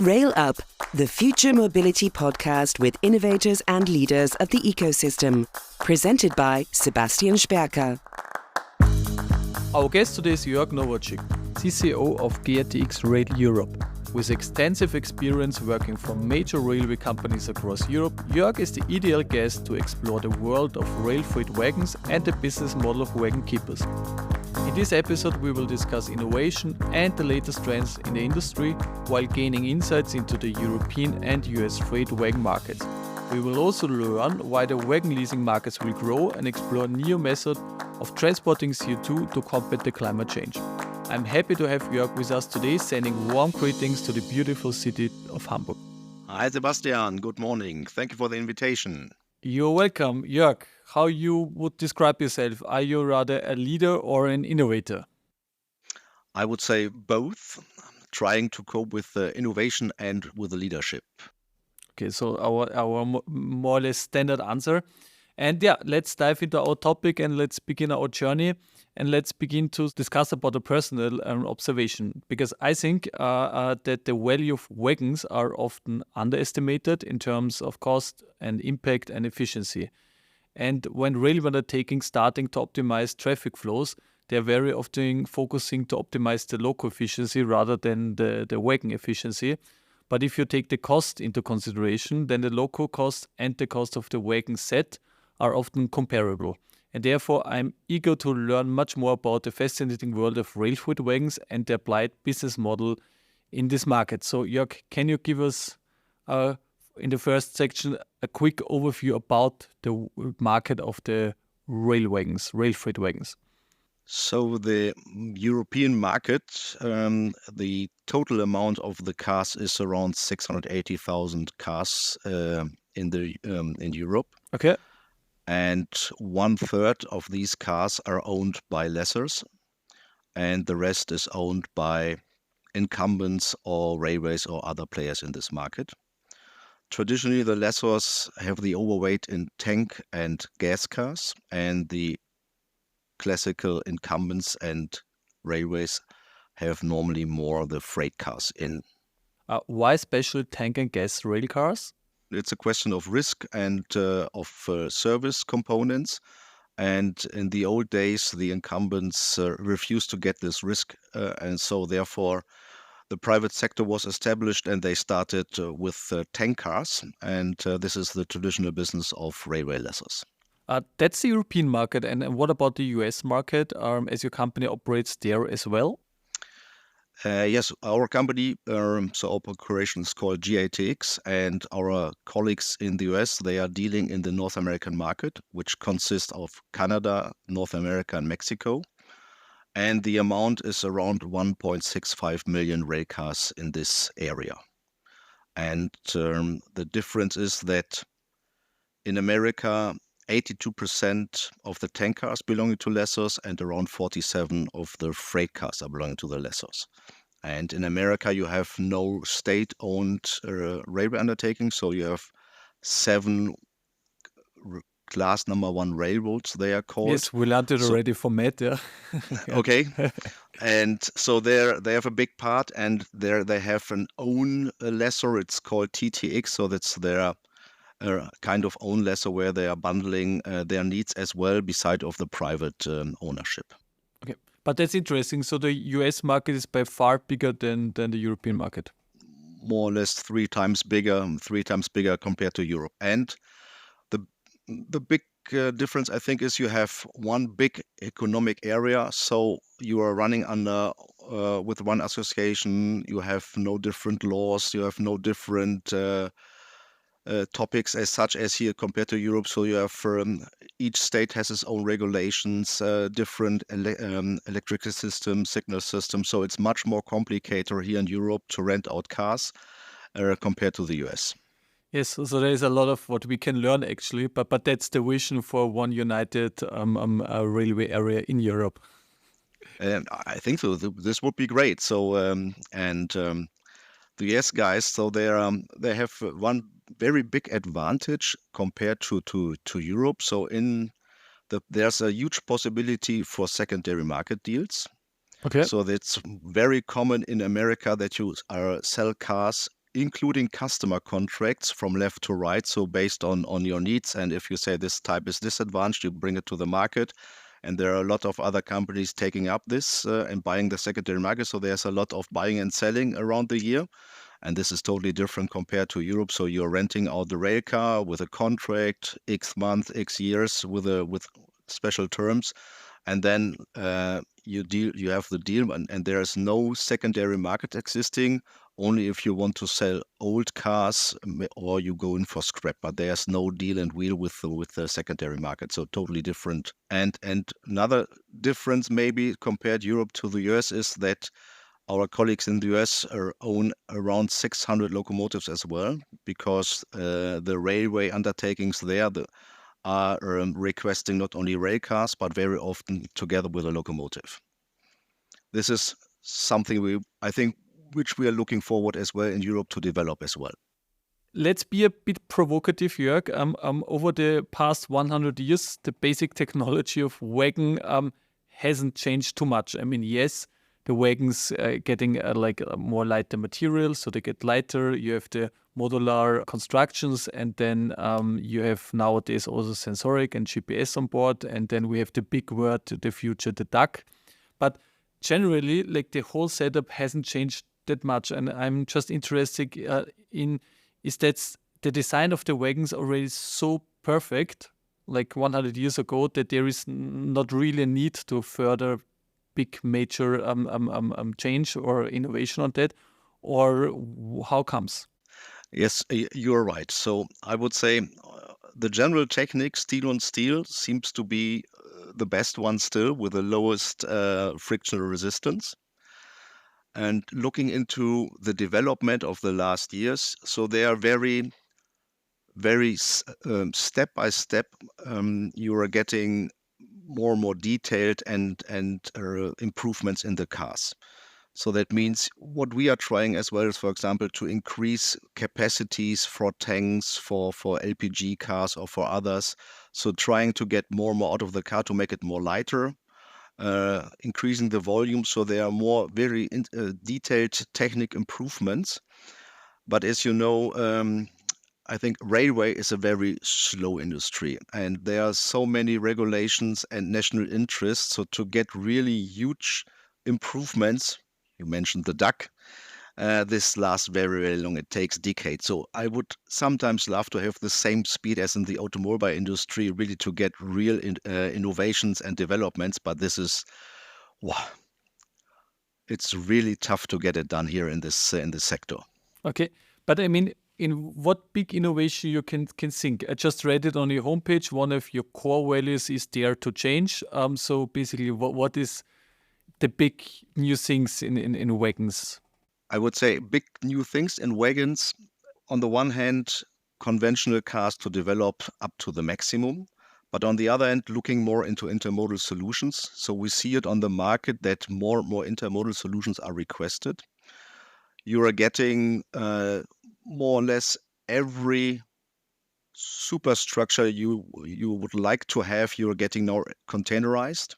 Rail Up, the future mobility podcast with innovators and leaders of the ecosystem. Presented by Sebastian Sperker. Our guest today is Jörg Nowaczyk, CCO of GATX Rail Europe. With extensive experience working for major railway companies across Europe, Jörg is the ideal guest to explore the world of rail freight wagons and the business model of wagon keepers. In this episode, we will discuss innovation and the latest trends in the industry while gaining insights into the European and US freight wagon markets. We will also learn why the wagon leasing markets will grow and explore new methods of transporting CO2 to combat the climate change. I'm happy to have Jörg with us today, sending warm greetings to the beautiful city of Hamburg. Hi Sebastian, good morning. Thank you for the invitation. You're welcome. Jörg, how you would describe yourself? Are you rather a leader or an innovator? I would say both, trying to cope with the innovation and with the leadership. Okay, so our more or less standard answer. And yeah, let's dive into our topic and let's begin our journey. And let's begin to discuss about a personal observation, because I think that the value of wagons are often underestimated in terms of cost and impact and efficiency. And when railway undertakings starting to optimize traffic flows, they're very often focusing to optimize the local efficiency rather than the wagon efficiency. But if you take the cost into consideration, then the local cost and the cost of the wagon set are often comparable. And therefore, I'm eager to learn much more about the fascinating world of rail freight wagons and the applied business model in this market. So, Jörg, can you give us, in the first section, a quick overview about the market of the rail freight wagons? So the European market, the total amount of the cars is around 680,000 cars in Europe. Okay. And 1/3 of these cars are owned by lessors, and the rest is owned by incumbents or railways or other players in this market. Traditionally, the lessors have the overweight in tank and gas cars, and the classical incumbents and railways have normally more the freight cars in. Why special tank and gas rail cars? It's a question of risk and of service components. And in the old days, the incumbents refused to get this risk. And so therefore, the private sector was established and they started with tank cars. And this is the traditional business of railway lessors. That's the European market. And what about the US market, as your company operates there as well? Yes, our company, so our corporation is called GATX, and our colleagues in the US, they are dealing in the North American market, which consists of Canada, North America, and Mexico. And the amount is around 1.65 million rail cars in this area. And the difference is that in America, 82% of the tank cars belonging to lessors and around 47% of the freight cars are belonging to the lessors. And in America, you have no state-owned railway undertaking, so you have 7 class number 1 railroads, they are called. Yes, we learned it already from Matt, yeah. Okay. And so they have a big part, and they have an own lessor, it's called TX, so that's their kind of own lessor where they are bundling their needs as well beside of the private ownership. Okay, but that's interesting. So the US market is by far bigger than the European market. More or less 3 times bigger compared to Europe. And the big difference, I think, is you have one big economic area. So you are running under with one association. You have no different laws. You have no different topics as such as here compared to Europe. So you have each state has its own regulations, different electrical system, signal system. So it's much more complicated here in Europe to rent out cars compared to the US. Yes, so there is a lot of what we can learn actually, but that's the vision for one united railway area in Europe. And I think so. This would be great. So the US guys, so they have one very big advantage compared to Europe. So there's a huge possibility for secondary market deals. Okay. So that's very common in America that you sell cars including customer contracts from left to right. So based on your needs, and if you say this type is disadvantaged, you bring it to the market. And there are a lot of other companies taking up this and buying the secondary market. So there's a lot of buying and selling around the year. And this is totally different compared to Europe. So you're renting out the rail car with a contract, X month, X years with special terms. And then you have the deal, and there is no secondary market existing. Only if you want to sell old cars or you go in for scrap, but there's no deal and wheel with the secondary market. So totally different. And another difference maybe compared Europe to the US is that our colleagues in the US own around 600 locomotives as well, because the railway undertakings there are requesting not only rail cars, but very often together with a locomotive. This is something I think which we are looking forward as well in Europe to develop as well. Let's be a bit provocative, Jörg. Over the past 100 years, the basic technology of wagon hasn't changed too much. I mean, yes, the wagons getting more lighter material, so they get lighter. You have the modular constructions, and then you have nowadays also sensoric and GPS on board, and then we have the big word, the future, the duck. But generally, like the whole setup hasn't changed that much, and I'm just interested is that the design of the wagons already so perfect, like 100 years ago, that there is not really a need to further big major change or innovation on that, or how comes? Yes, you're right. So I would say the general technique, steel on steel, seems to be the best one still, with the lowest frictional resistance. And looking into the development of the last years, so they are very step by step. You are getting more and more detailed and improvements in the cars. So that means what we are trying as well is, for example, to increase capacities for tanks, for LPG cars or for others. So trying to get more and more out of the car to make it more lighter, increasing the volume. So there are more very detailed technical improvements. But as you know, I think railway is a very slow industry, and there are so many regulations and national interests. So to get really huge improvements, you mentioned the duck, this lasts very, very long. It takes decades. So I would sometimes love to have the same speed as in the automobile industry, really to get real innovations and developments. But this is, wow, it's really tough to get it done here in this sector. Okay, but I mean, in what big innovation you can think? I just read it on your homepage. One of your core values is dare to change. So basically, what is the big new things in wagons? I would say big new things in wagons. On the one hand, conventional cars to develop up to the maximum. But on the other hand, looking more into intermodal solutions. So we see it on the market that more and more intermodal solutions are requested. You are getting more or less every superstructure you would like to have, you're getting now containerized.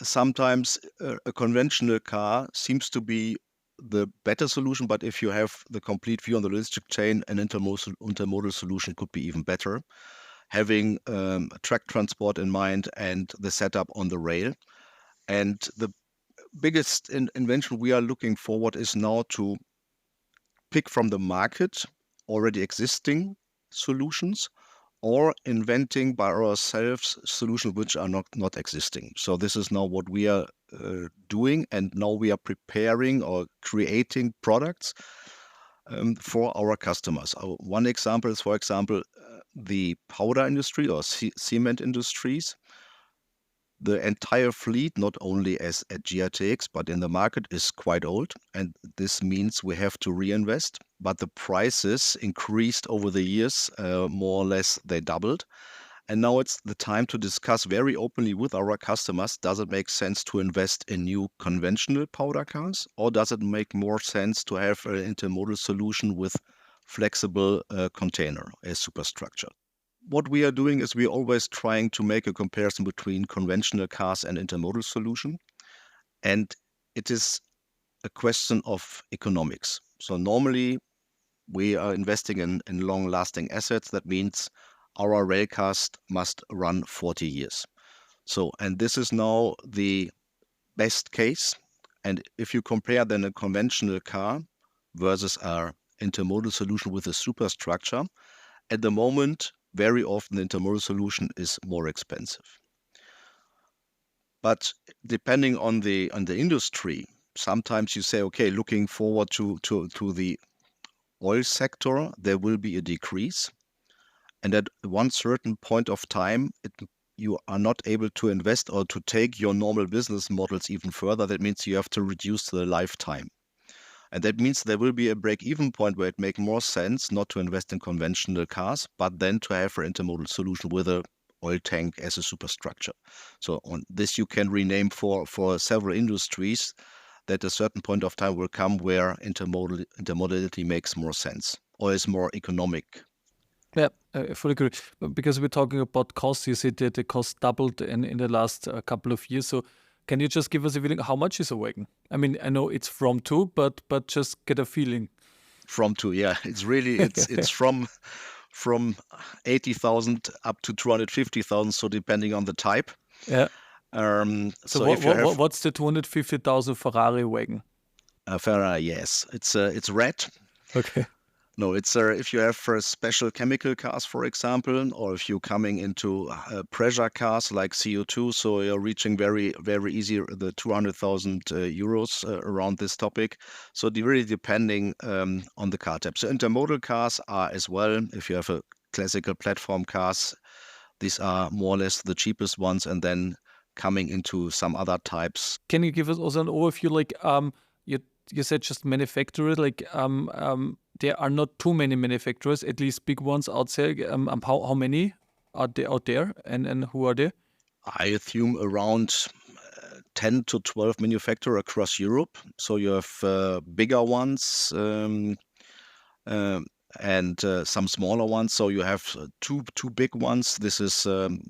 Sometimes a conventional car seems to be the better solution, but if you have the complete view on the logistic chain, an intermodal solution could be even better. Having track transport in mind and the setup on the rail. And the biggest invention we are looking forward is now to pick from the market already existing solutions, or inventing by ourselves solutions which are not existing. So this is now what we are doing, and now we are preparing or creating products for our customers. One example is, for example, the powder industry or cement industries. The entire fleet, not only at GATX, but in the market, is quite old. And this means we have to reinvest. But the prices increased over the years, more or less they doubled. And now it's the time to discuss very openly with our customers, does it make sense to invest in new conventional powder cars? Or does it make more sense to have an intermodal solution with flexible container as superstructure? What we are doing is we're always trying to make a comparison between conventional cars and intermodal solution. And it is a question of economics. So normally we are investing in long-lasting assets. That means our rail cars must run 40 years. So, and this is now the best case. And if you compare then a conventional car versus our intermodal solution with a superstructure, at the moment, very often the intermodal solution is more expensive. But depending on the industry, sometimes you say, okay, looking forward to the oil sector, there will be a decrease. And at one certain point of time, you are not able to invest or to take your normal business models even further. That means you have to reduce the lifetime. And that means there will be a break-even point where it makes more sense not to invest in conventional cars, but then to have an intermodal solution with a oil tank as a superstructure. So on this you can rename for several industries that a certain point of time will come where intermodality makes more sense or is more economic. Yeah, I fully agree. But because we're talking about costs, you said that the cost doubled in the last couple of years. So can you just give us a feeling, how much is a wagon? I mean, I know it's from 2, but just get a feeling. From 2, yeah. It's really, it's from 80,000 up to 250,000, so depending on the type. Yeah. So what's the 250,000 Ferrari wagon? Ferrari, yes. It's red. Okay. No, it's if you have for special chemical cars, for example, or if you're coming into pressure cars like CO2, so you're reaching very, very easy the 200,000 euros around this topic. So really depending on the car type. So intermodal cars are as well, if you have a classical platform cars, these are more or less the cheapest ones, and then coming into some other types. Can you give us also an overview, like you said just manufacturers, like there are not too many manufacturers, at least big ones out there. How many are there out there, and who are they? I assume around 10 to 12 manufacturers across Europe. So you have bigger ones and some smaller ones. So you have two big ones. This is Tatra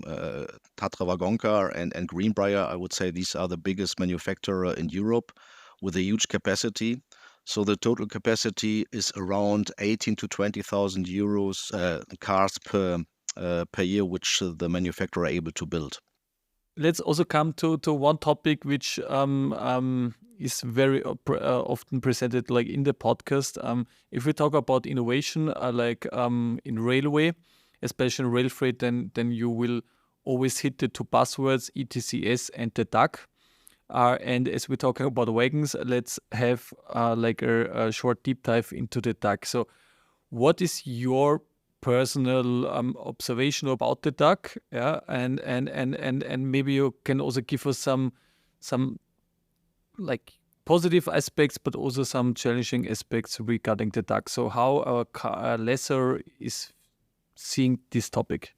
Wagonka and Greenbrier. I would say these are the biggest manufacturer in Europe with a huge capacity. So the total capacity is around 18 to 20,000 euros cars per year, which the manufacturer are able to build. Let's also come to one topic which is very often presented, like in the podcast. If we talk about innovation, like in railway, especially in rail freight, then you will always hit the 2 buzzwords, ETCS and the DAC. And as we're talking about wagons, let's have like a short deep dive into the DAC. So what is your personal observation about the DAC? Yeah, and maybe you can also give us some like positive aspects, but also some challenging aspects regarding the DAC. So how a lessor is seeing this topic?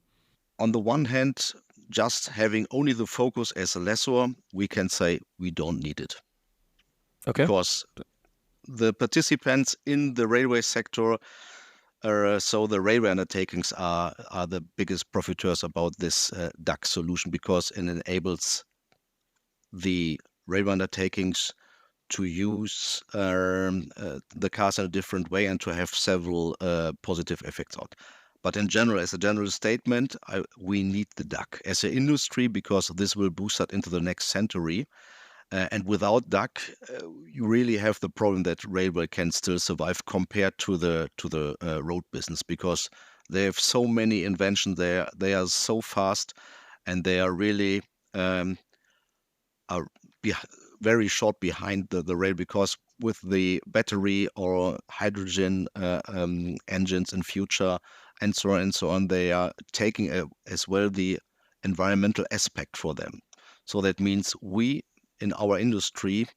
On the one hand, just having only the focus as a lessor, we can say we don't need it. Okay. Because the participants in the railway sector, so the railway undertakings are the biggest profiteers about this DAC solution, because it enables the railway undertakings to use the cars in a different way and to have several positive effects out. But in general, as a general statement, we need the DAC as an industry, because this will boost us into the next century. And without DAC, you really have the problem that railway can still survive compared to the road business, because they have so many inventions there. They are so fast, and they are really very short behind the rail, because with the battery or hydrogen engines in future and so on, they are taking as well the environmental aspect for them. So that means we in our industry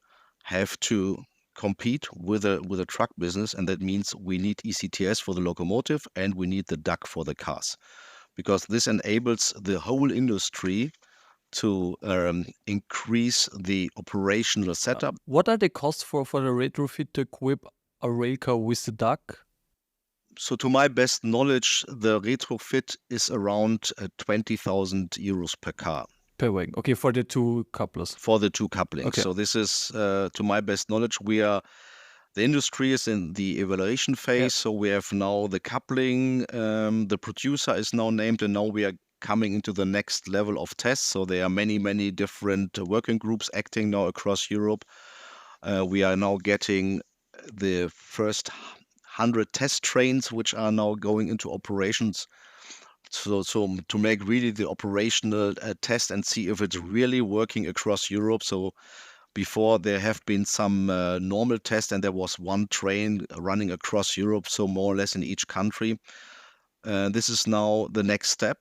have to compete with a truck business, and that means we need ECTS for the locomotive and we need the DAC for the cars, because this enables the whole industry to increase the operational setup. What are the costs for the retrofit to equip a rail car with the DAC? So to my best knowledge, the retrofit is around 20,000 euros per car. Per wagon. Okay, for the 2 couplers. For the 2 couplings. Okay. So this is, to my best knowledge, we are The industry is in the evaluation phase, Yeah. so we have now the coupling. The producer is now named, and now we are coming into the next level of tests. So there are many, many different working groups acting now across Europe. We are now getting the first 100 test trains, which are now going into operations. So to make really the operational test and see if it's really working across Europe. So before there have been some normal tests, and there was one train running across Europe, so more or less in each country. This is now the next step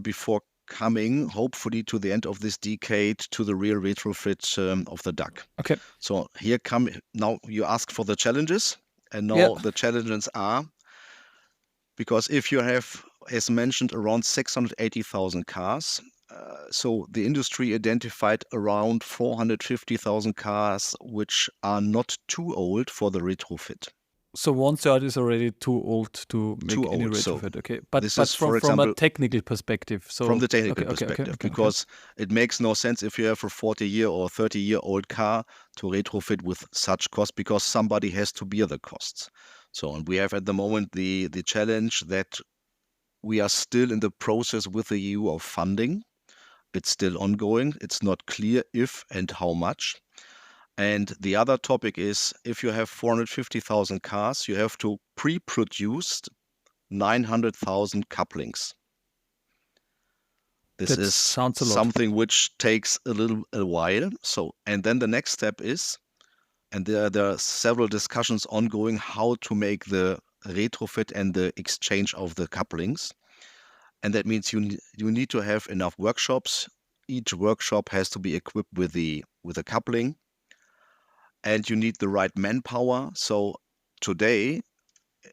before coming, hopefully, to the end of this decade to the real retrofit of the duck. Okay. So now you asked for the challenges, and now Yeah. the challenges are, because if you have, as mentioned, around 680,000 cars, so the industry identified around 450,000 cars which are not too old for the retrofit. So 1/3 is already too old to make Too any old. So retrofit. Okay, but this is, for from a example, technical perspective. So from the technical okay, perspective, okay. because it makes no sense if you have a 40-year or 30-year-old car to retrofit with such cost, because somebody has to bear the costs. So, and we have at the moment the challenge that we are still in the process with the EU of funding. It's still ongoing. It's not clear if and how much. And the other topic is, if you have 450,000 cars, you have to pre-produce 900,000 couplings. This That is sounds a lot. something which takes a while. So, and then the next step is, and there are several discussions ongoing, how to make the retrofit and the exchange of the couplings. And that means you need to have enough workshops. Each workshop has to be equipped with a coupling, and you need the right manpower. So today,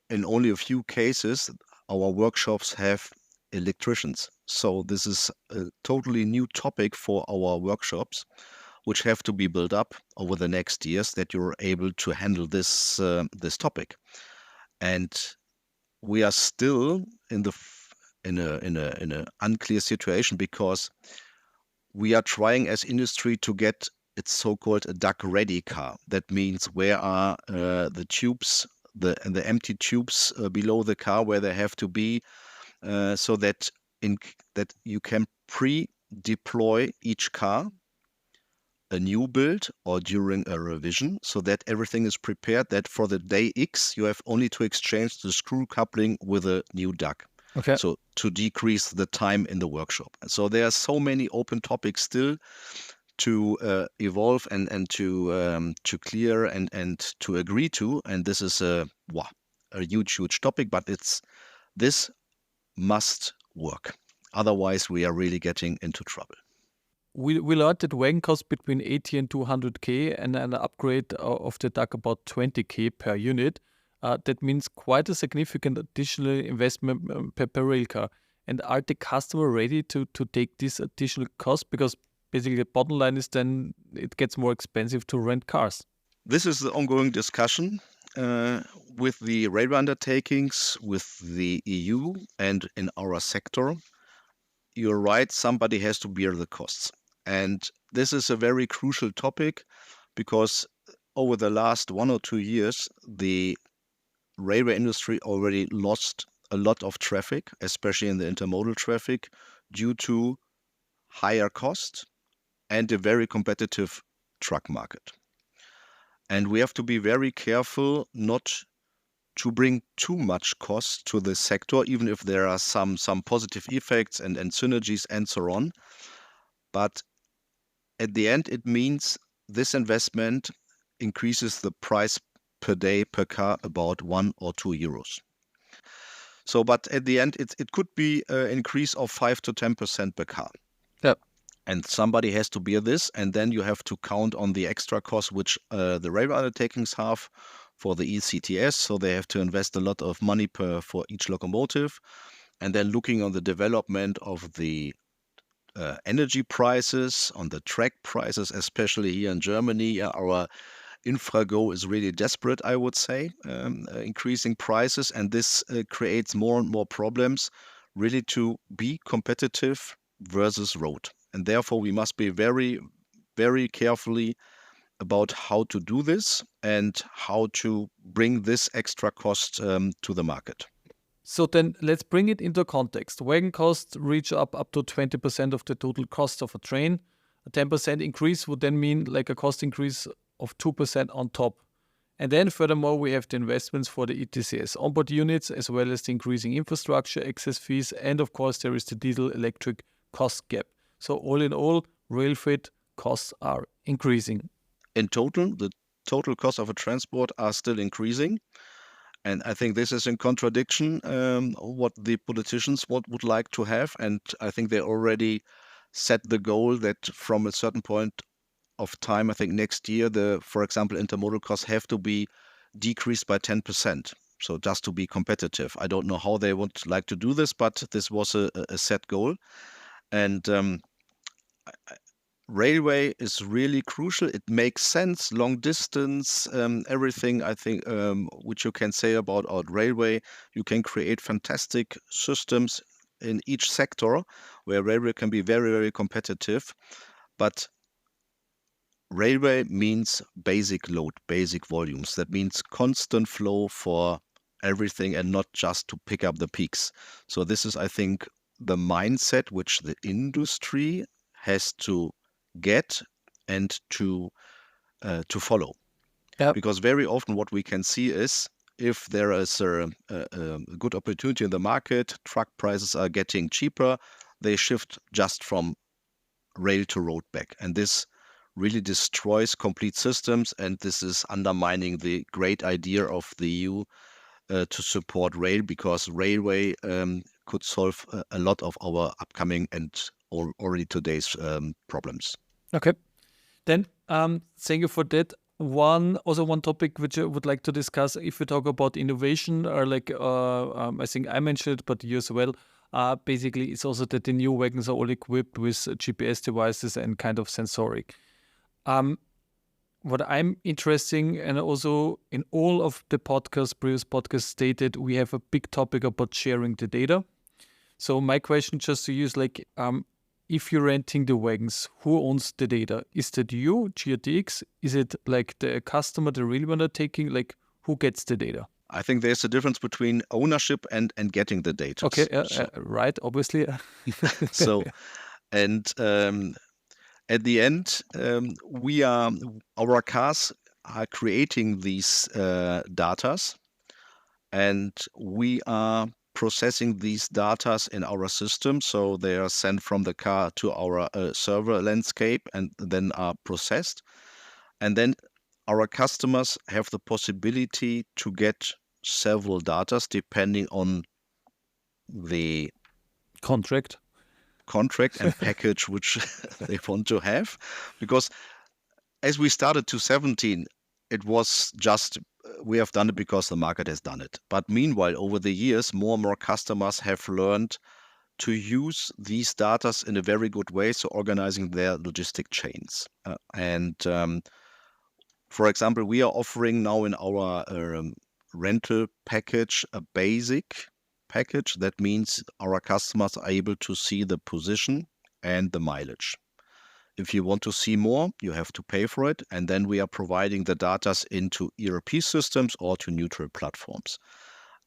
in only a few cases, our workshops have electricians. So this is a totally new topic for our workshops, which have to be built up over the next years, that you're able to handle this topic. And we are still in a unclear situation, because we are trying as industry to get its so-called a duck ready car. That means where are the tubes, the empty tubes below the car, where they have to be, so that that you can pre-deploy each car, a new build or during a revision, so that everything is prepared, that for the day X you have only to exchange the screw coupling with a new duck. Okay. So to decrease the time in the workshop. So there are so many open topics still to evolve and to clear and to agree to. And this is a huge topic, but this must work. Otherwise, we are really getting into trouble. We learned that Wagon costs between 80 and 200K, and an upgrade of the duck about 20K per unit. That means quite a significant additional investment per rail car. And are the customer ready to take this additional cost? Because basically the bottom line is then it gets more expensive to rent cars. This is the ongoing discussion with the railway undertakings, with the EU, and in our sector. You're right, somebody has to bear the costs. And this is a very crucial topic, because over the last 1 or 2 years, the railway industry already lost a lot of traffic, especially in the intermodal traffic, due to higher cost and a very competitive truck market. And we have to be very careful not to bring too much cost to the sector, even if there are some positive effects and synergies and so on. But at the end, it means this investment increases the price per day per car about 1 or 2 euros. So, but at the end, it could be an increase of 5 to 10% per car. Yeah. And somebody has to bear this, and then you have to count on the extra costs which the railway undertakings have for the ECTS. So they have to invest a lot of money for each locomotive. And then looking on the development of the energy prices, on the track prices, especially here in Germany, our Infrago is really desperate, I would say, increasing prices. And this creates more and more problems really to be competitive versus road. And therefore, we must be very, very carefully about how to do this and how to bring this extra cost to the market. So then let's bring it into context. Wagon costs reach up to 20% of the total cost of a train. A 10% increase would then mean like a cost increase of 2% on top. And then furthermore, we have the investments for the ETCS onboard units, as well as the increasing infrastructure, access fees, and of course, there is the diesel-electric cost gap. So all in all, rail freight costs are increasing. In total, the total cost of a transport are still increasing. And I think this is in contradiction what the politicians would like to have. And I think they already set the goal that from a certain point of time, I think next year, for example, intermodal costs have to be decreased by 10%. So just to be competitive. I don't know how they would like to do this, but this was a set goal. And railway is really crucial. It makes sense, long distance, everything I think which you can say about our railway. You can create fantastic systems in each sector where railway can be very, very competitive. But railway means basic load, basic volumes. That means constant flow for everything and not just to pick up the peaks. So this is, I think, the mindset which the industry has to get and to follow. Yep. Because very often what we can see is if there is a good opportunity in the market, truck prices are getting cheaper, they shift just from rail to road back. And this really destroys complete systems, and this is undermining the great idea of the EU to support rail, because railway could solve a lot of our upcoming and already today's problems. Okay. Then thank you for that. One topic which I would like to discuss, if we talk about innovation, or like I think I mentioned it, but you as well. Basically, it's also that the new wagons are all equipped with GPS devices and kind of sensoric. What I'm interesting, and also in all of the previous podcasts stated, we have a big topic about sharing the data. So my question just to you is like, if you're renting the wagons, who owns the data? Is that you, GATX? Is it like the customer, the rail undertaking? Like, who gets the data? I think there's a difference between ownership and getting the data. Okay, right, obviously. So, and at the end, our cars are creating these datas, and we are processing these datas in our system. So they are sent from the car to our server landscape and then are processed. And then our customers have the possibility to get several datas depending on the contract and package which they want to have. Because as we started 2017, it was just we have done it because the market has done it. But meanwhile, over the years, more and more customers have learned to use these data in a very good way, so organizing their logistic chains. For example, we are offering now in our rental package a basic package. That means our customers are able to see the position and the mileage. If you want to see more, you have to pay for it. And then we are providing the data into ERP systems or to neutral platforms.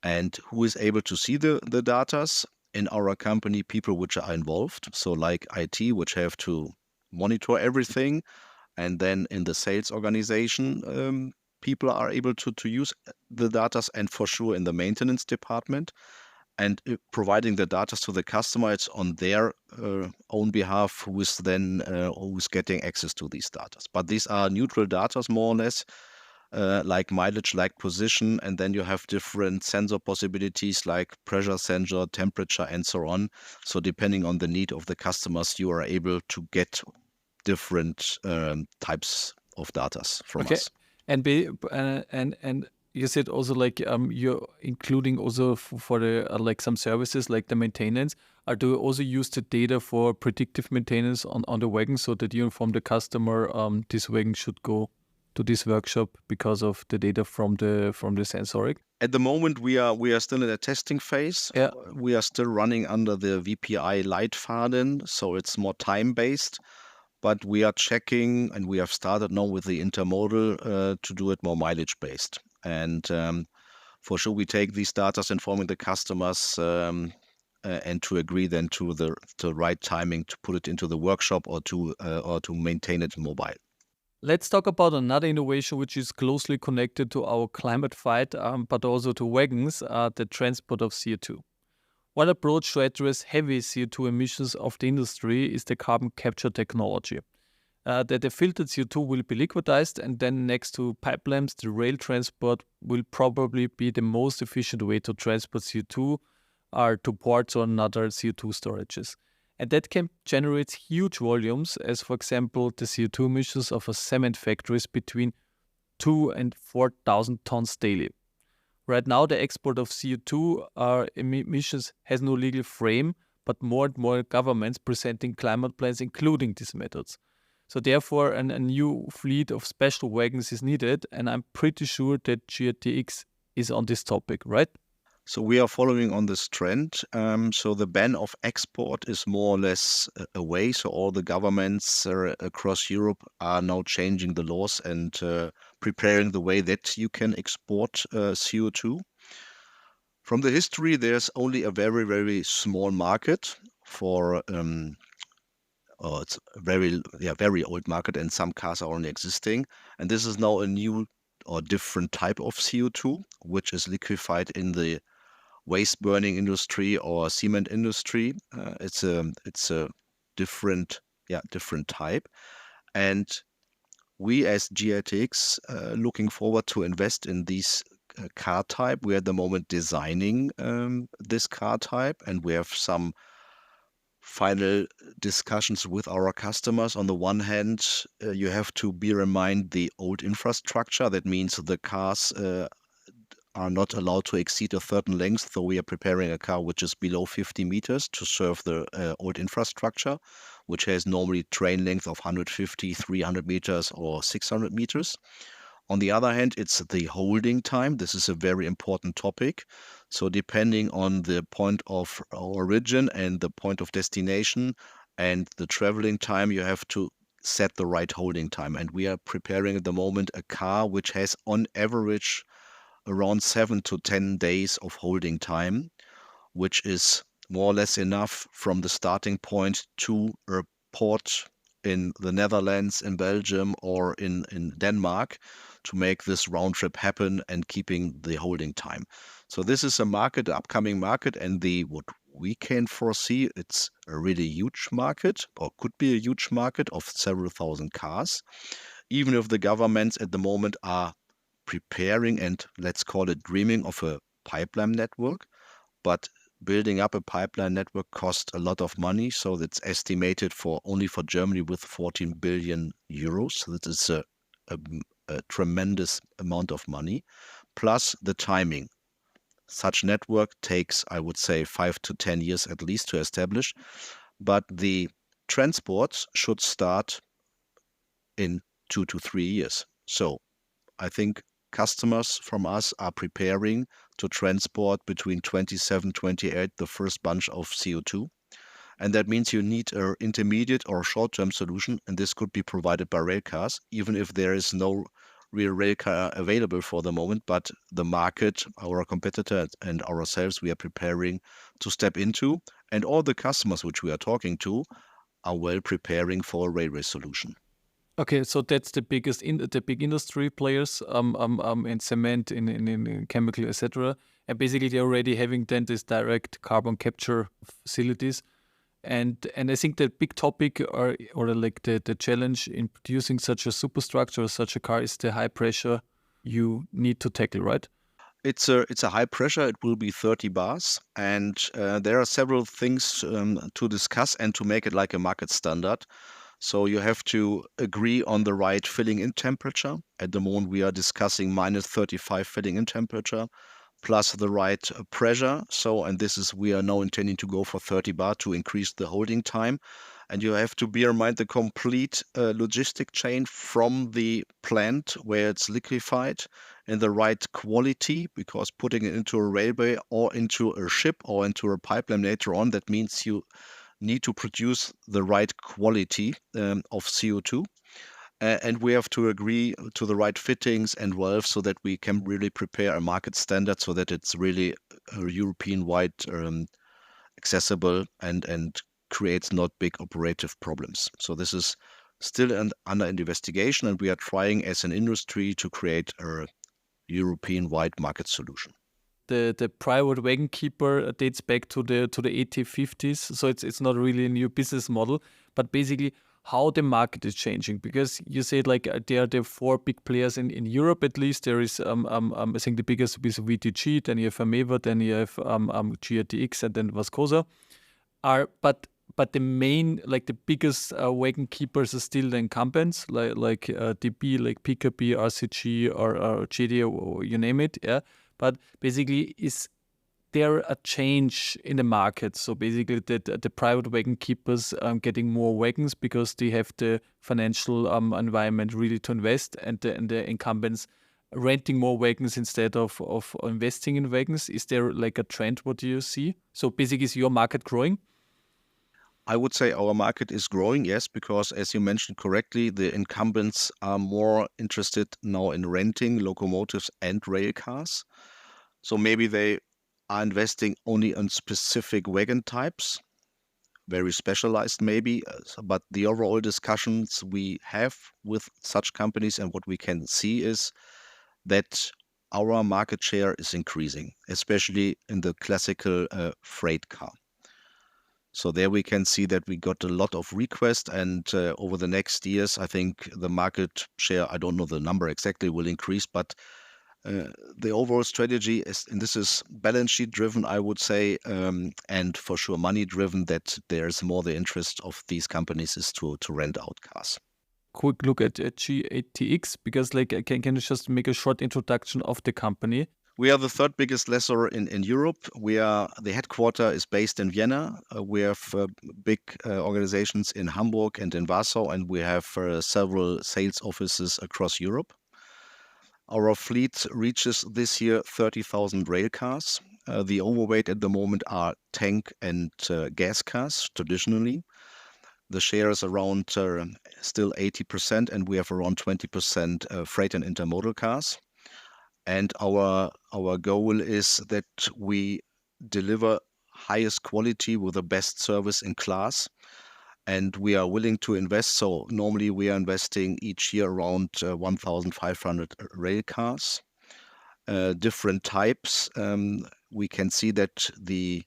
And who is able to see the data? In our company, people which are involved. So like IT, which have to monitor everything. And then in the sales organization, people are able to use the data, and for sure in the maintenance department. And providing the data to the customer, it's on their own behalf who is getting access to these data. But these are neutral data, more or less, like mileage, like position, and then you have different sensor possibilities like pressure sensor, temperature, and so on. So depending on the need of the customers, you are able to get different types of data from us. And you said also like you're including also for the like some services like the maintenance. Do you also use the data for predictive maintenance on the wagon, so that you inform the customer this wagon should go to this workshop because of the data from the sensoric? At the moment, we are still in a testing phase. Yeah. We are still running under the VPI Leitfaden, so it's more time based. but we are checking, and we have started now with the intermodal to do it more mileage based. And for sure, we take these data, informing the customers, and to agree then to the right timing to put it into the workshop or to maintain it mobile. Let's talk about another innovation which is closely connected to our climate fight, but also to wagons, the transport of CO2. One approach to address heavy CO2 emissions of the industry is the carbon capture technology. That the filtered CO2 will be liquidized, and then next to pipelines, the rail transport will probably be the most efficient way to transport CO2 to ports or other CO2 storages. And that can generate huge volumes, as for example, the CO2 emissions of a cement factory is between 2 and 4,000 tons daily. Right now, the export of CO2 emissions has no legal frame, but more and more governments presenting climate plans including these methods. So therefore, a new fleet of special wagons is needed, and I'm pretty sure that GATX is on this topic, right? So we are following on this trend. So the ban of export is more or less away. So all the governments across Europe are now changing the laws and preparing the way that you can export CO2. From the history, there's only a very, very small market for it's a very old market, and some cars are only existing. And this is now a new or different type of CO2, which is liquefied in the waste burning industry or cement industry. It's a different type, and we as GATX looking forward to invest in these car type. We are at the moment designing this car type, and we have some final discussions with our customers. On the one hand, you have to bear in mind the old infrastructure. That means the cars are not allowed to exceed a certain length. So we are preparing a car which is below 50 meters to serve the old infrastructure, which has normally train length of 150, 300 meters or 600 meters. On the other hand, it's the holding time. This is a very important topic. So depending on the point of origin and the point of destination and the traveling time, you have to set the right holding time. And we are preparing at the moment a car which has on average around 7 to 10 days of holding time, which is more or less enough from the starting point to a port in the Netherlands, in Belgium, or in Denmark to make this round trip happen and keeping the holding time. So this is a market, upcoming market, and what we can foresee, it's a really huge market, or could be a huge market of several thousand cars, even if the governments at the moment are preparing and let's call it dreaming of a pipeline network. But building up a pipeline network costs a lot of money. So that's estimated only for Germany with 14 billion euros. So that is a tremendous amount of money, plus the timing. Such network takes, I would say, 5 to 10 years at least to establish. But the transports should start in 2 to 3 years. So I think customers from us are preparing to transport between 27, 28, the first bunch of CO2. And that means you need an intermediate or short-term solution, and this could be provided by rail cars, even if there is no real rail car available for the moment. But the market, our competitor and ourselves, we are preparing to step into, and all the customers which we are talking to are well preparing for a railway solution. Okay, so that's the biggest the big industry players in cement, in chemical, etc. And basically they're already having then this direct carbon capture facilities. And I think the big topic or like the challenge in producing such a superstructure or such a car is the high pressure you need to tackle, right? It's a high pressure. It will be 30 bars, and there are several things to discuss and to make it like a market standard. So you have to agree on the right filling in temperature. At the moment, we are discussing minus 35 filling in temperature, plus the right pressure. And we are now intending to go for 30 bar to increase the holding time. And you have to bear in mind the complete logistic chain from the plant where it's liquefied in the right quality, because putting it into a railway or into a ship or into a pipeline later on, that means you need to produce the right quality of CO2. And we have to agree to the right fittings and valves so that we can really prepare a market standard so that it's really European-wide accessible and creates not big operative problems. So this is still under investigation, and we are trying as an industry to create a European-wide market solution. The private wagon keeper dates back to the 1850s, so it's not really a new business model, but basically how the market is changing, because you said like there are the 4 big players in Europe. At least there is I think the biggest is VTG, then you have Ameva, then you have GATX, and then Vascosa. But the main, like the biggest wagon keepers are still the incumbents, like DB, like PKB, RCG, or JD, or you name it. Yeah. But basically, is there a change in the market? So basically, the private wagon keepers getting more wagons because they have the financial environment really to invest, and the incumbents renting more wagons instead of investing in wagons. Is there like a trend? What do you see? So basically, is your market growing? I would say our market is growing, yes, because as you mentioned correctly, the incumbents are more interested now in renting locomotives and rail cars. So maybe they are investing only on specific wagon types, very specialized maybe, but the overall discussions we have with such companies and what we can see is that our market share is increasing, especially in the classical freight car. So there we can see that we got a lot of requests, and over the next years, I think the market share, I don't know the number exactly, will increase, but the overall strategy is, and this is balance sheet driven, I would say, and for sure money driven, that there's more the interest of these companies is to rent out cars. Quick look at GATX, because like can you just make a short introduction of the company? We are the 3rd biggest lessor in Europe. The headquarter is based in Vienna. We have big organizations in Hamburg and in Warsaw, and we have several sales offices across Europe. Our fleet reaches this year 30,000 rail cars. The overweight at the moment are tank and gas cars traditionally. The share is around still 80%, and we have around 20% freight and intermodal cars. And our goal is that we deliver highest quality with the best service in class, and we are willing to invest. So normally we are investing each year around 1,500 rail cars, different types. We can see that the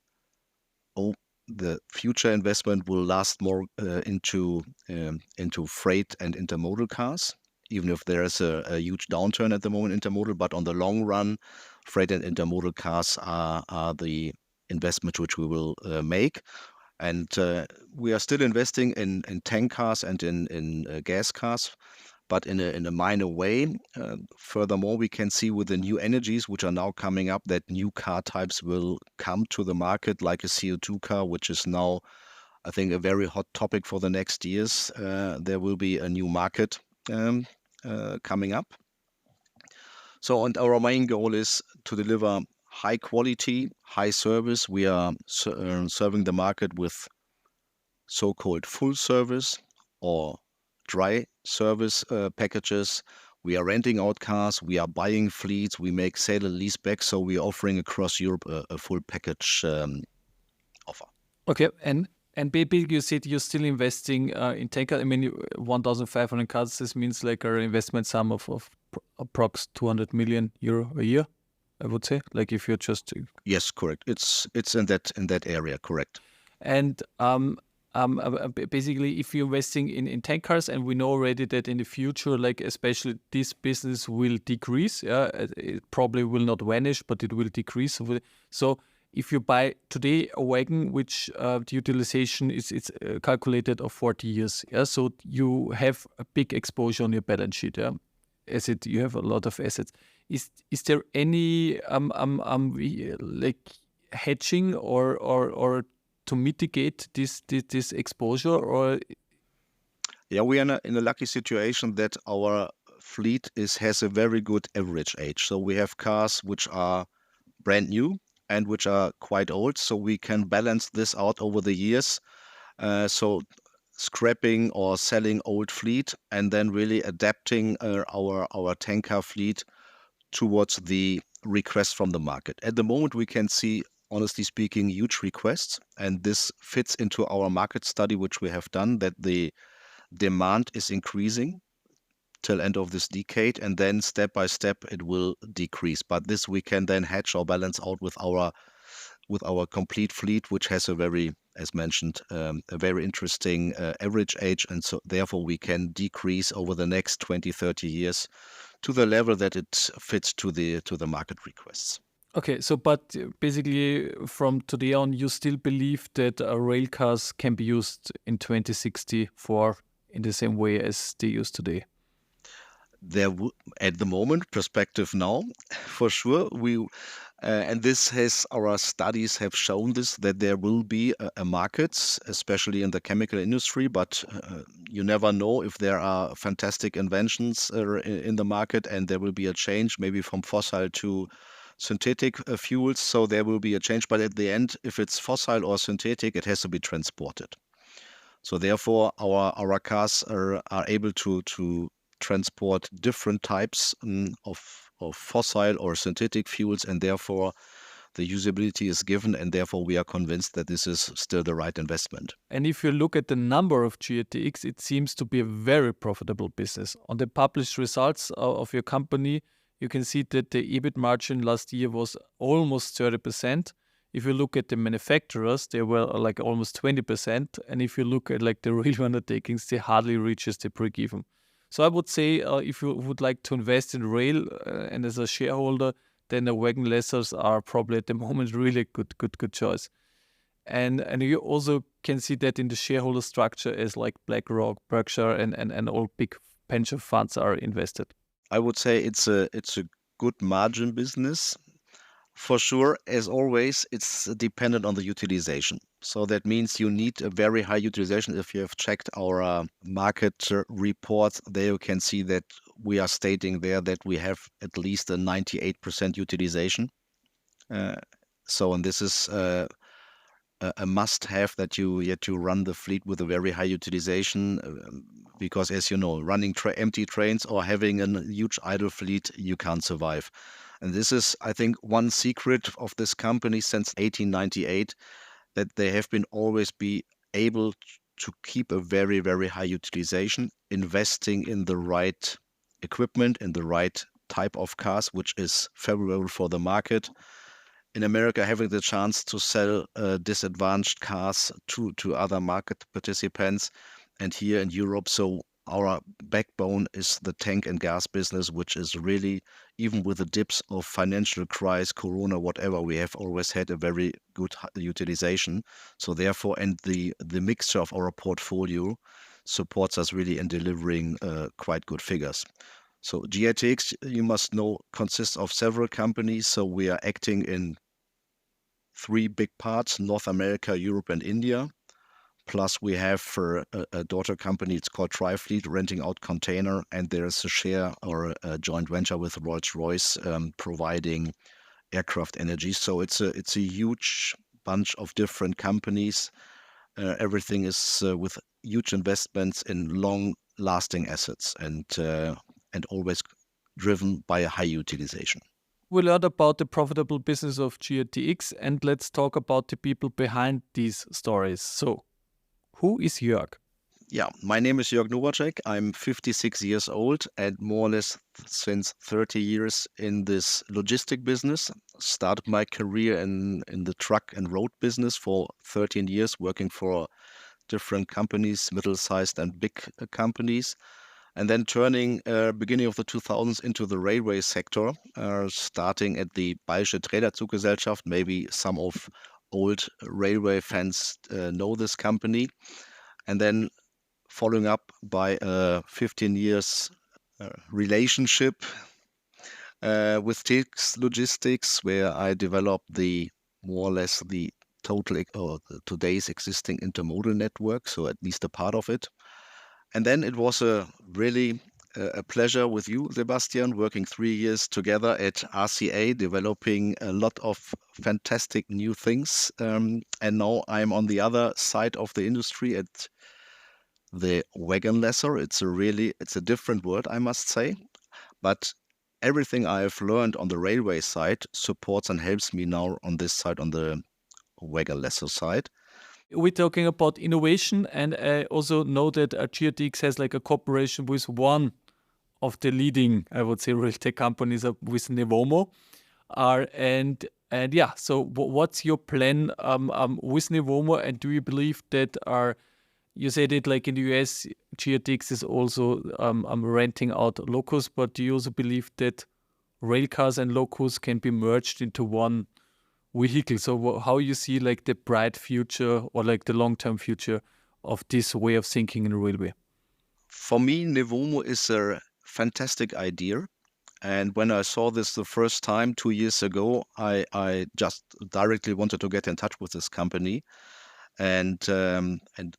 future investment will last more into freight and intermodal cars, even if there is a huge downturn at the moment in intermodal. But on the long run, freight and intermodal cars are the investment which we will make. And we are still investing in tank cars and in gas cars, but in a minor way. Furthermore, we can see with the new energies which are now coming up that new car types will come to the market, like a CO2 car, which is now, I think, a very hot topic for the next years. There will be a new market coming up. So, and our main goal is to deliver high quality, high service. We are serving the market with so-called full service or dry service packages. We are renting out cars, we are buying fleets, we make sale and lease back. So we are offering across Europe a full package offer. Okay, and basically you said you're still investing in tanker. I mean, 1,500 cars. This means like an investment sum of approx 200 million euro a year, I would say. Like if you're just yes, correct. It's in that area, correct. And basically, if you're investing in tank cars, and we know already that in the future, like especially this business will decrease. Yeah, it probably will not vanish, but it will decrease. So if you buy today a wagon, which the utilization is calculated of 40 years, yeah, so you have a big exposure on your balance sheet. Yeah, you have a lot of assets. Is there any like hedging or to mitigate this exposure? Or yeah, we are in a lucky situation that our fleet has a very good average age. So we have cars which are brand new and which are quite old, so we can balance this out over the years. So scrapping or selling old fleet and then really adapting our tanker fleet towards the request from the market. At the moment, we can see, honestly speaking, huge requests, and this fits into our market study, which we have done, that the demand is increasing till end of this decade, and then step by step it will decrease. But this we can then hedge or balance out with our complete fleet, which has a very, as mentioned, a very interesting average age, and so therefore we can decrease over the next 20, 30 years to the level that it fits to the market requests. Okay, so but basically from today on, you still believe that rail cars can be used in 2064 in the same way as they use today? At the moment, perspective now, for sure, and this has our studies have shown this, that there will be a market, especially in the chemical industry, but you never know if there are fantastic inventions in the market, and there will be a change maybe from fossil to synthetic fuels. So there will be a change, but at the end, if it's fossil or synthetic, it has to be transported. So therefore, our cars are able to transport different types of fossil or synthetic fuels, and therefore the usability is given, and therefore we are convinced that this is still the right investment. And if you look at the number of GATX, it seems to be a very profitable business. On the published results of your company, you can see that the EBIT margin last year was almost 30%. If you look at the manufacturers, they were like almost 20%. And if you look at like the railway undertakings, they hardly reaches the break even. So I would say if you would like to invest in rail and as a shareholder, then the Wagon lessors are probably at the moment really good choice. And you also can see that in the shareholder structure as like BlackRock, Berkshire, and all big pension funds are invested. I would say it's a good margin business. For sure, as always, it's dependent on the utilization. So that means you need a very high utilization. If you have checked our market reports, there you can see that we are stating there that we have at least a 98% utilization. And this is a must-have that you run the fleet with a very high utilization, because as you know, running empty trains or having a huge idle fleet, you can't survive. And this is, I think, one secret of this company since 1898, that they have been always be able to keep a very, very high utilization, investing in the right equipment, in the right type of cars, which is favorable for the market. In America, having the chance to sell disadvantaged cars to other market participants, and here in Europe. So our backbone is the tank and gas business, which is really, even with the dips of financial crisis, Corona, whatever, we have always had a very good utilization. So therefore, and the mixture of our portfolio supports us really in delivering quite good figures. So GATX, you must know, consists of several companies. So we are acting in 3 big parts: North America, Europe, and India. Plus we have for a daughter company, it's called Trifleet, renting out container, and there is a share or a joint venture with Rolls-Royce providing aircraft energy. So it's a huge bunch of different companies. Everything is with huge investments in long-lasting assets, and always driven by a high utilization. We learned about the profitable business of GATX, and let's talk about the people behind these stories. So, who is Jörg? Yeah, my name is Jörg Nowaczyk. I'm 56 years old and more or less since 30 years in this logistic business. Started my career in the truck and road business for 13 years, working for different companies, middle-sized and big companies. And then turning beginning of the 2000s into the railway sector, starting at the Bayerische Trägerzuggesellschaft. Maybe some of old railway fans know this company. And then following up by a 15 years relationship with TX Logistics, where I developed more or less the total or today's existing intermodal network, so at least a part of it. And then it was a really a pleasure with you, Sebastian, working 3 years together at RCA, developing a lot of fantastic new things. And now I'm on the other side of the industry at the Wagon lessor. It's a different word, I must say. But everything I've learned on the railway side supports and helps me now on this side, on the Wagon lessor side. We're talking about innovation, and I also know that GATX has like a cooperation with one of the leading, I would say, rail tech companies with Nevomo. So what's your plan with Nevomo, and do you believe that you said it like in the US, GATX is also renting out locos, but do you also believe that rail cars and locos can be merged into one vehicle? So how you see like the bright future or like the long-term future of this way of thinking in railway? For me, Nevomo is a fantastic idea. And when I saw this the first time 2 years ago, I just directly wanted to get in touch with this company. And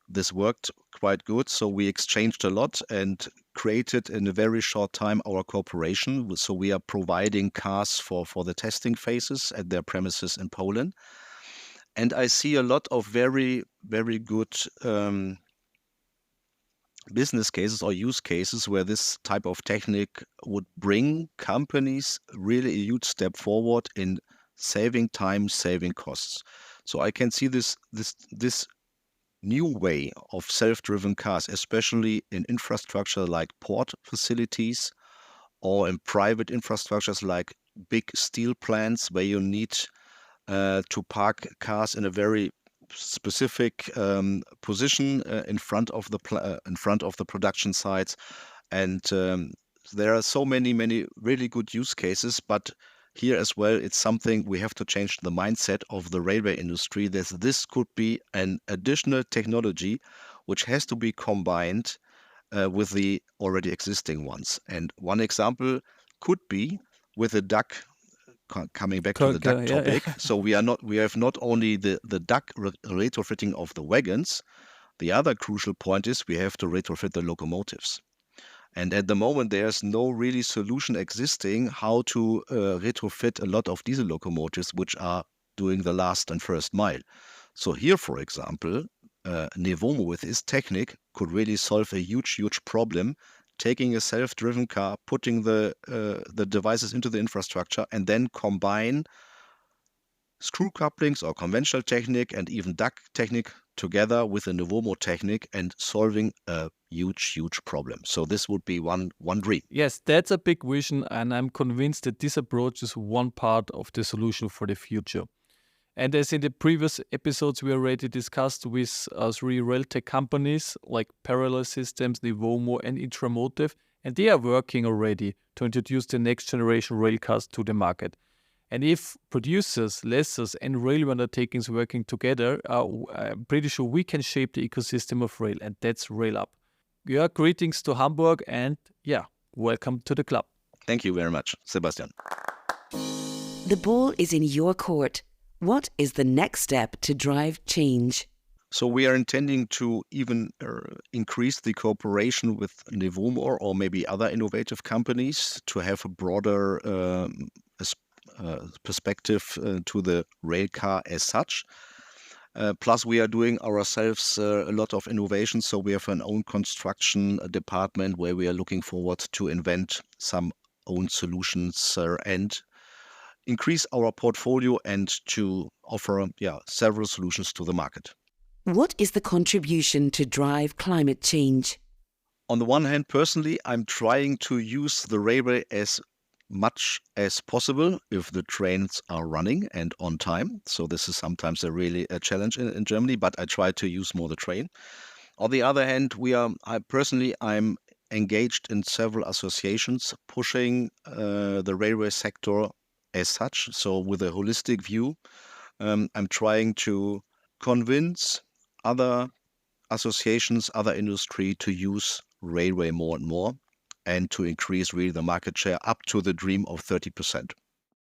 this worked quite good. So we exchanged a lot and created in a very short time our cooperation. So we are providing cars for the testing phases at their premises in Poland. And I see a lot of very, very good business cases or use cases where this type of technique would bring companies really a huge step forward in saving time, saving costs. So I can see this new way of self-driven cars, especially in infrastructure like port facilities or in private infrastructures like big steel plants where you need to park cars in a very specific position in front of the production sites, and there are so many really good use cases. But here as well, it's something we have to change the mindset of the railway industry. This could be an additional technology which has to be combined with the already existing ones. And one example could be with the duck. Coming back to the duck topic, so we have not only the duck retrofitting of the wagons. The other crucial point is we have to retrofit the locomotives. And at the moment, there's no really solution existing how to retrofit a lot of diesel locomotives which are doing the last and first mile. So here, for example, Nevomo with his technique could really solve a huge problem, taking a self-driven car, putting the devices into the infrastructure, and then combine screw couplings or conventional technique and even duck technique together with the Nevomo technique and solving a huge problem. So this would be one dream. Yes, that's a big vision, and I'm convinced that this approach is one part of the solution for the future. And as in the previous episodes, we already discussed with 3 rail tech companies like Parallel Systems, Nevomo, and Intermodal, and they are working already to introduce the next generation rail cars to the market. And if producers, lessors, and railway undertakings working together, I'm pretty sure we can shape the ecosystem of rail, and that's RAILUP. Yeah, greetings to Hamburg, and welcome to the club. Thank you very much, Sebastian. The ball is in your court. What is the next step to drive change? So we are intending to even increase the cooperation with Nevomo or maybe other innovative companies to have a broader perspective to the rail car as such. Plus, we are doing ourselves a lot of innovation. So we have an own construction department where we are looking forward to invent some own solutions and increase our portfolio and to offer several solutions to the market. What is the contribution to drive climate change? On the one hand, personally, I'm trying to use the railway as much as possible if the trains are running and on time. So this is sometimes a challenge in Germany, but I try to use more the train. On the other hand, I'm engaged in several associations pushing the railway sector as such. So with a holistic view, I'm trying to convince other associations, other industry to use railway more and more and to increase really the market share up to the dream of 30%.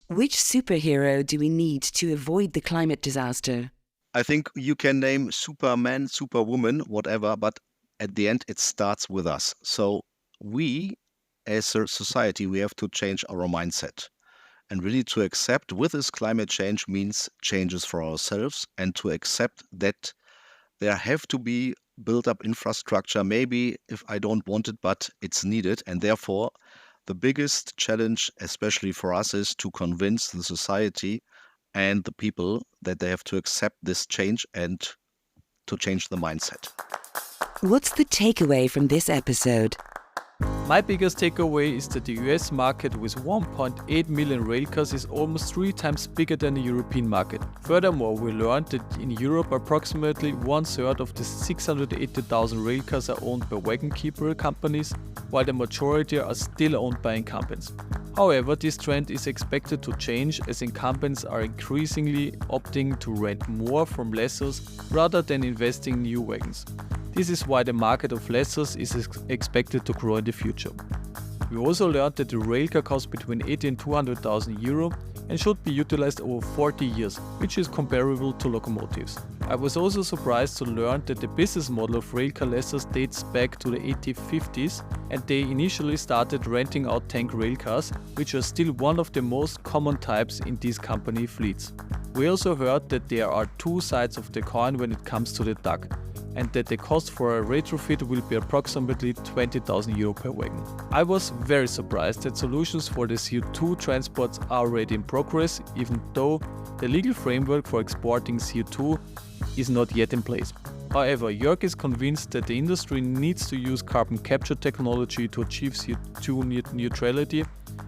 Which superhero do we need to avoid the climate disaster? I think you can name Superman, Superwoman, whatever, but at the end it starts with us. So we as a society, we have to change our mindset. And really to accept with this climate change means changes for ourselves, and to accept that there have to be built up infrastructure, maybe if I don't want it, but it's needed. And therefore, the biggest challenge, especially for us, is to convince the society and the people that they have to accept this change and to change the mindset. What's the takeaway from this episode? My biggest takeaway is that the US market with 1.8 million railcars is almost 3 times bigger than the European market. Furthermore, we learned that in Europe approximately 1/3 of the 680,000 railcars are owned by Wagon keeper companies, while the majority are still owned by incumbents. However, this trend is expected to change as incumbents are increasingly opting to rent more from lessors rather than investing in new wagons. This is why the market of lessors is expected to grow in the future. We also learned that the railcar costs between 80 and 200,000 euro and should be utilized over 40 years, which is comparable to locomotives. I was also surprised to learn that the business model of railcar lessors dates back to the 1850s, and they initially started renting out tank railcars, which are still one of the most common types in these company fleets. We also heard that there are 2 sides of the coin when it comes to the DAC, and that the cost for a retrofit will be approximately 20,000 euro per wagon. I was very surprised that solutions for the CO2 transports are already in progress, even though the legal framework for exporting CO2 is not yet in place. However, Jörg is convinced that the industry needs to use carbon capture technology to achieve CO2 neutrality,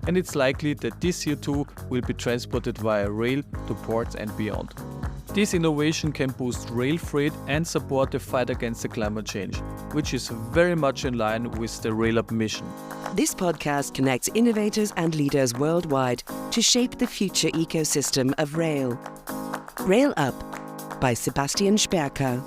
and it's likely that this CO2 will be transported via rail to ports and beyond. This innovation can boost rail freight and support the fight against the climate change, which is very much in line with the RAILUP mission. This podcast connects innovators and leaders worldwide to shape the future ecosystem of rail. Rail Up by Sebastian Sperker.